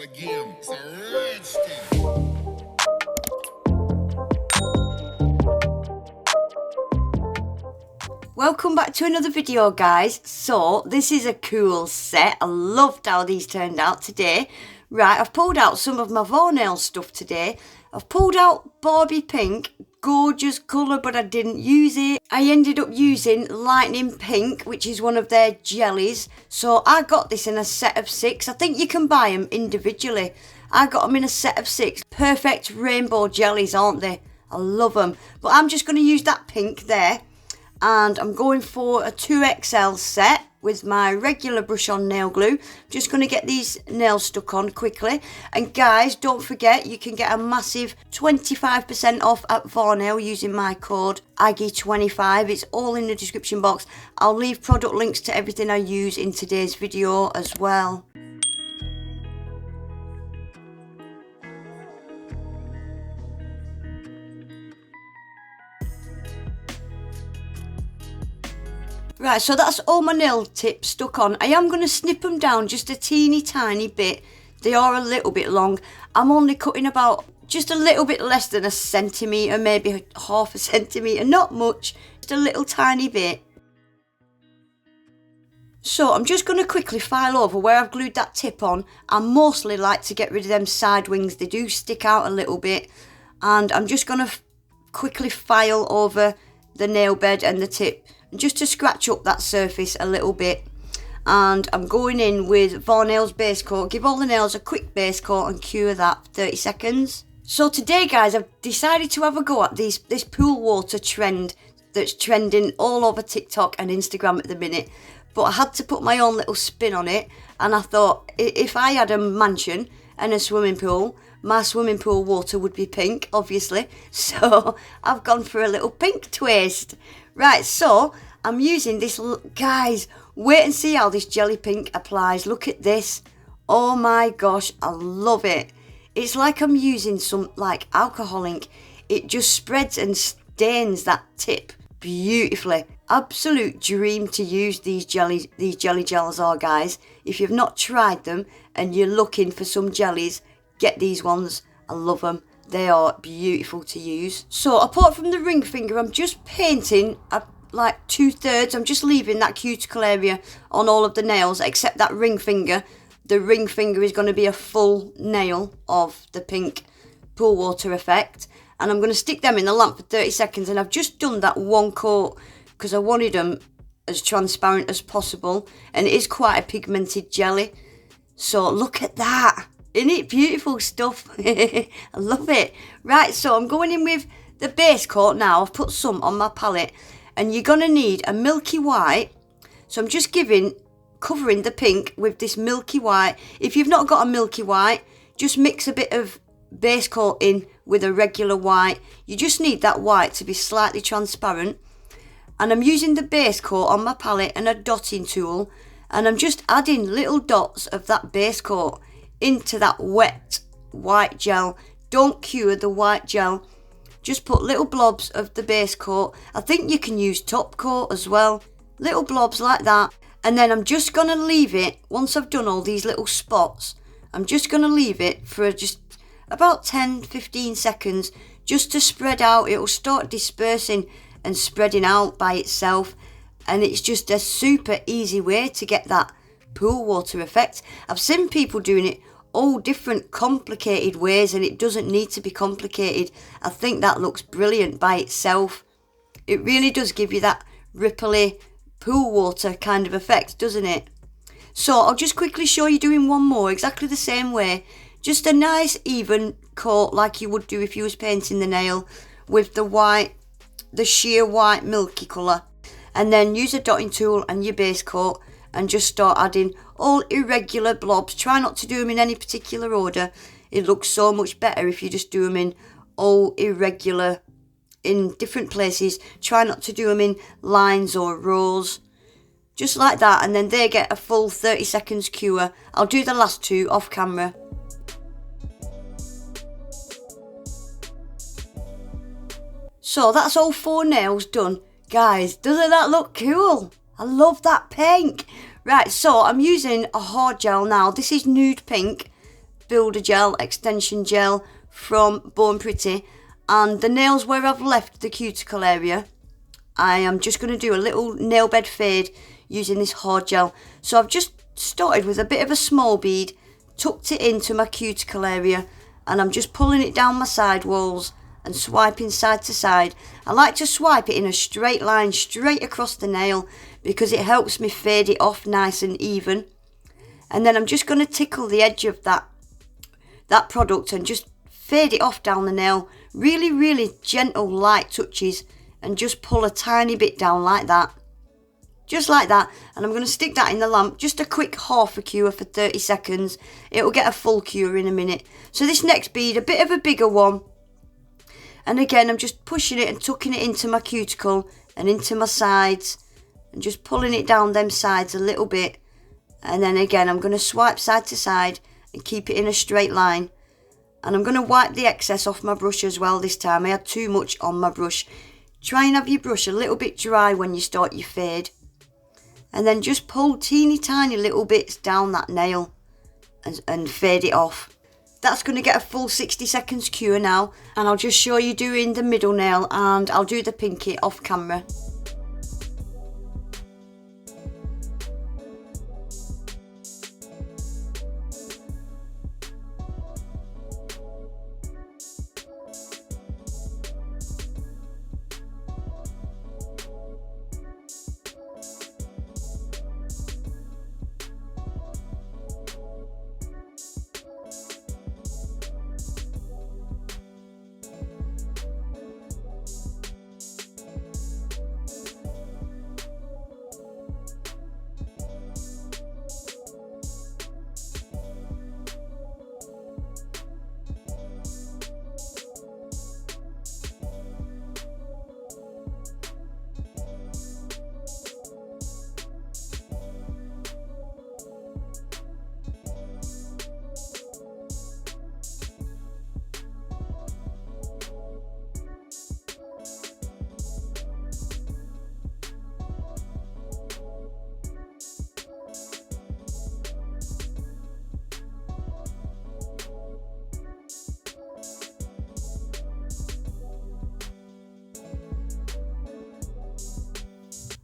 again. It's a rich thing. Welcome back to another video, guys. So this is a cool set. I loved how these turned out today. Right, I've pulled out some of my Varnail stuff today. I've pulled out Barbie Pink, gorgeous colour, but I didn't use it. I ended up using Lightning Pink, which is one of their jellies. So I got this in a set of 6. I think you can buy them individually. I got them in a set of 6. Perfect rainbow jellies, aren't they? I love them. But I'm just going to use that pink there. And I'm going for a 2XL set with my regular brush on nail glue. Just going to get these nails stuck on quickly. And guys, don't forget you can get a massive 25% off at Varnail using my code Aggie25. It's all in the description box. I'll leave product links to everything I use in today's video as well. Right, so that's all my nail tips stuck on. I am going to snip them down just a teeny tiny bit. They are a little bit long. I'm only cutting about just a little bit less than a centimetre, maybe half a centimetre, not much, just a little tiny bit. So I'm just going to quickly file over where I've glued that tip on. I mostly like to get rid of them side wings. They do stick out a little bit. And I'm just going to quickly file over the nail bed and the tip, just to scratch up that surface a little bit. And I'm going in with Varnail's base coat. Give all the nails a quick base coat and cure that for 30 seconds. So today, guys, I've decided to have a go at this pool water trend that's trending all over TikTok and Instagram at the minute. But I had to put my own little spin on it, and I thought if I had a mansion and a swimming pool, my swimming pool water would be pink, obviously. So I've gone for a little pink twist. Right, so I'm using this, guys, wait and see how this jelly pink applies. Look at this. Oh my gosh, I love it. It's like I'm using some like alcohol ink. It just spreads and stains that tip beautifully. Absolute dream to use these jelly gels are, guys. If you've not tried them and you're looking for some jellies, get these ones. I love them. They are beautiful to use. So apart from the ring finger, I'm just painting like 2/3. I'm just leaving that cuticle area on all of the nails except that ring finger. The ring finger is going to be a full nail of the pink pool water effect. And I'm going to stick them in the lamp for 30 seconds. And I've just done that one coat because I wanted them as transparent as possible. And it is quite a pigmented jelly. So look at that. Isn't it beautiful stuff? I love it. Right, so I'm going in with the base coat now. I've put some on my palette. And you're going to need a milky white. So I'm just covering the pink with this milky white. If you've not got a milky white, just mix a bit of base coat in with a regular white. You just need that white to be slightly transparent. And I'm using the base coat on my palette and a dotting tool. And I'm just adding little dots of that base coat into that wet white gel. Don't cure the white gel. Just put little blobs of the base coat. I think you can use top coat as well. Little blobs like that. And then I'm just going to leave it, once I've done all these little spots, I'm just going to leave it for just about 10-15 seconds just to spread out. It'll start dispersing and spreading out by itself. And it's just a super easy way to get that pool water effect. I've seen people doing it all different complicated ways, and it doesn't need to be complicated. I think that looks brilliant by itself. It really does give you that ripply pool water kind of effect, doesn't it? So I'll just quickly show you doing one more exactly the same way. Just a nice even coat like you would do if you was painting the nail with the white, the sheer white milky colour. And then use a dotting tool and your base coat and just start adding all irregular blobs. Try not to do them in any particular order. It looks so much better if you just do them in all irregular, in different places. Try not to do them in lines or rows. Just like that, and then they get a full 30 seconds cure. I'll do the last two off camera. So that's all 4 nails done. Guys, doesn't that look cool? I love that pink. Right, so I'm using a hard gel now. This is nude pink. builder gel, extension gel from Born Pretty, and the nails where I've left the cuticle area, I am just going to do a little nail bed fade using this hard gel. So I've just started with a bit of a small bead, tucked it into my cuticle area, and I'm just pulling it down my side walls and swiping side to side. I like to swipe it in a straight line straight across the nail because it helps me fade it off nice and even. And then I'm just going to tickle the edge of that product and just fade it off down the nail. Really, really gentle, light touches, and just pull a tiny bit down like that. Just like that. And I'm going to stick that in the lamp. Just a quick half a cure for 30 seconds. It will get a full cure in a minute. So this next bead, a bit of a bigger one. And again, I'm just pushing it and tucking it into my cuticle and into my sides. And just pulling it down them sides a little bit. And then again, I'm going to swipe side to side and keep it in a straight line. And I'm going to wipe the excess off my brush as well this time. I had too much on my brush. Try and have your brush a little bit dry when you start your fade. And then just pull teeny tiny little bits down that nail and fade it off. That's going to get a full 60 seconds cure now. And I'll just show you doing the middle nail, and I'll do the pinky off camera.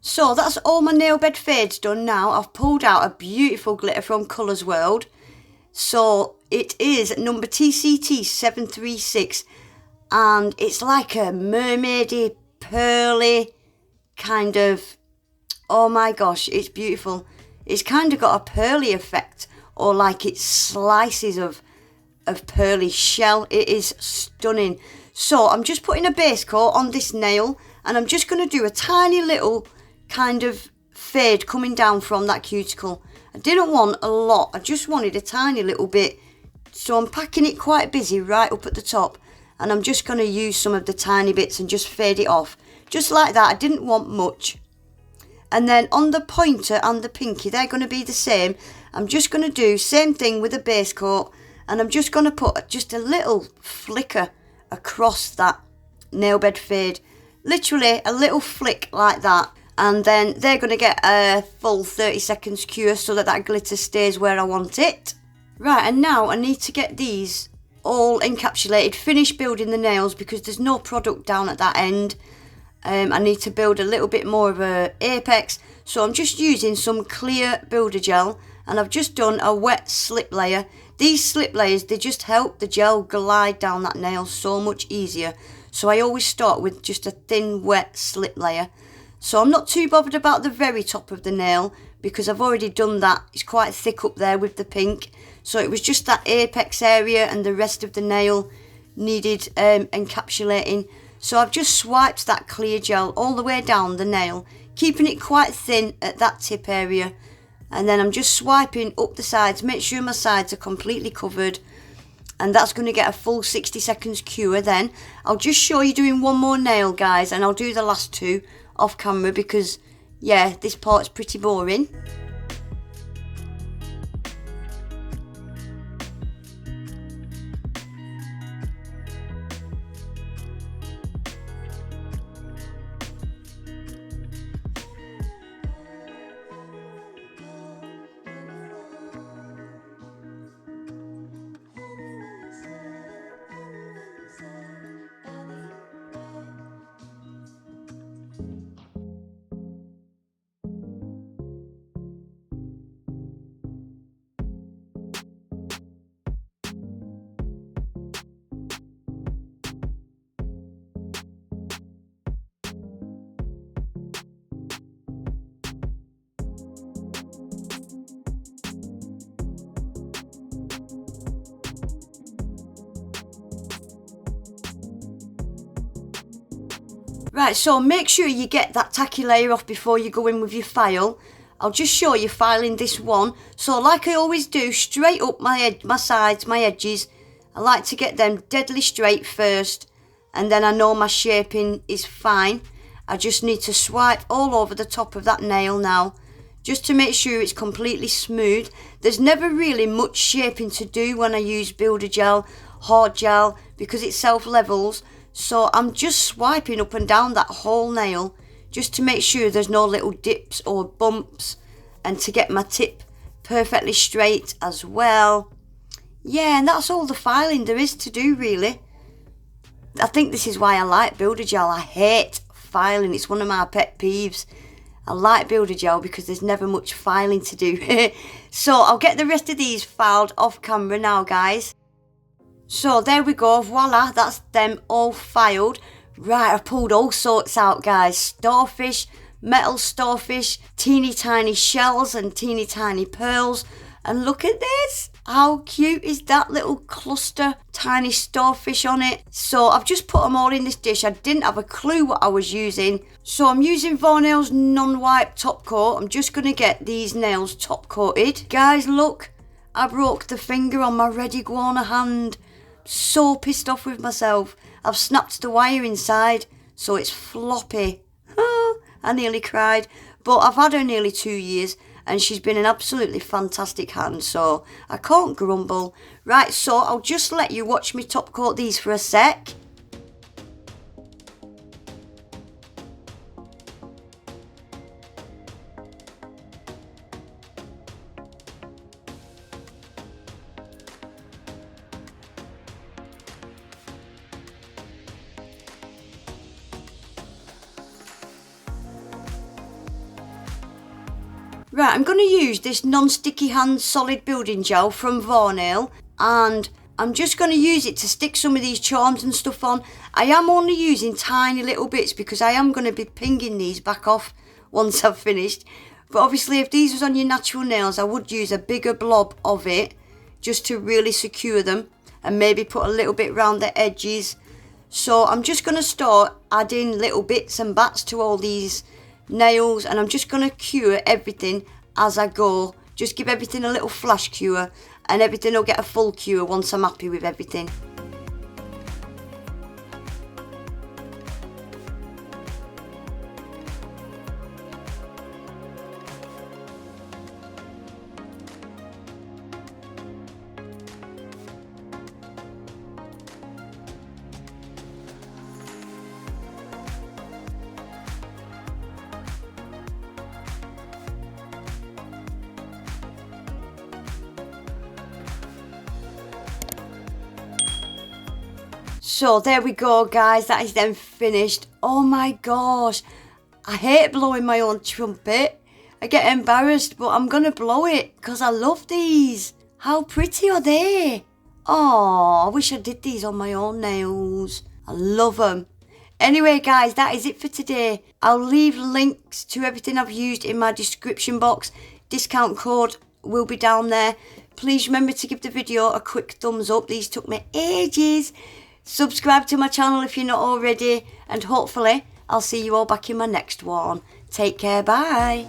So that's all my nail bed fades done now. I've pulled out a beautiful glitter from Colours World. So it is number TCT 736, and it's like a mermaidy, pearly kind of, oh my gosh, it's beautiful. It's kind of got a pearly effect, or like it's slices of pearly shell. It is stunning. So I'm just putting a base coat on this nail, and I'm just going to do a tiny little kind of fade coming down from that cuticle. I didn't want a lot, I just wanted a tiny little bit, so I'm packing it quite busy right up at the top, and I'm just going to use some of the tiny bits and just fade it off just like that. I didn't want much. And then on the pointer and the pinky, they're going to be the same. I'm just going to do same thing with a base coat, and I'm just going to put just a little flicker across that nail bed fade, literally a little flick like that. And then they're going to get a full 30 seconds cure so that that glitter stays where I want it. Right, and now I need to get these all encapsulated, finish building the nails because there's no product down at that end. I need to build a little bit more of a apex. So I'm just using some clear builder gel, and I've just done a wet slip layer. These slip layers, they just help the gel glide down that nail so much easier. So I always start with just a thin wet slip layer. So I'm not too bothered about the very top of the nail because I've already done that. It's quite thick up there with the pink. So it was just that apex area, and the rest of the nail needed encapsulating. So I've just swiped that clear gel all the way down the nail, keeping it quite thin at that tip area. And then I'm just swiping up the sides, make sure my sides are completely covered. And that's going to get a full 60 seconds cure then. I'll just show you doing one more nail, guys, and I'll do the last two off camera because, yeah, this part's pretty boring. Right, so make sure you get that tacky layer off before you go in with your file. I'll just show you filing this one. So like I always do, straight up my sides, my edges. I like to get them deadly straight first, and then I know my shaping is fine. I just need to swipe all over the top of that nail now, just to make sure it's completely smooth. There's never really much shaping to do when I use builder gel, hard gel, because it self-levels. So I'm just swiping up and down that whole nail, just to make sure there's no little dips or bumps, and to get my tip perfectly straight as well. Yeah, and that's all the filing there is to do, really. I think this is why I like builder gel. I hate filing. It's one of my pet peeves. I like builder gel because there's never much filing to do. So I'll get the rest of these filed off camera now, guys. So there we go, voila, that's them all filed. Right, I've pulled all sorts out, guys. Starfish, metal starfish, teeny tiny shells and teeny tiny pearls. And look at this. How cute is that little cluster tiny starfish on it? So I've just put them all in this dish. I didn't have a clue what I was using. So I'm using Varnail's non-wipe top coat. I'm just going to get these nails top coated. Guys, look. I broke the finger on my red iguana hand. So pissed off with myself. I've snapped the wire inside, so it's floppy. I nearly cried. But I've had her nearly 2 years, and she's been an absolutely fantastic hand, so I can't grumble. Right, so I'll just let you watch me top coat these for a sec. Right, I'm going to use this non-sticky hand solid building gel from Varnail, and I'm just going to use it to stick some of these charms and stuff on. I am only using tiny little bits because I am going to be pinging these back off once I've finished. But obviously if these was on your natural nails, I would use a bigger blob of it just to really secure them, and maybe put a little bit around the edges. So I'm just going to start adding little bits and bats to all these nails, and I'm just going to cure everything as I go. Just give everything a little flash cure, and everything will get a full cure once I'm happy with everything. So there we go, guys, that is then finished. Oh my gosh, I hate blowing my own trumpet. I get embarrassed, but I'm gonna blow it because I love these. How pretty are they? Oh, I wish I did these on my own nails. I love them. Anyway, guys, that is it for today. I'll leave links to everything I've used in my description box. Discount code will be down there. Please remember to give the video a quick thumbs up. These took me ages. Subscribe to my channel if you're not already, and hopefully I'll see you all back in my next one. Take care, bye.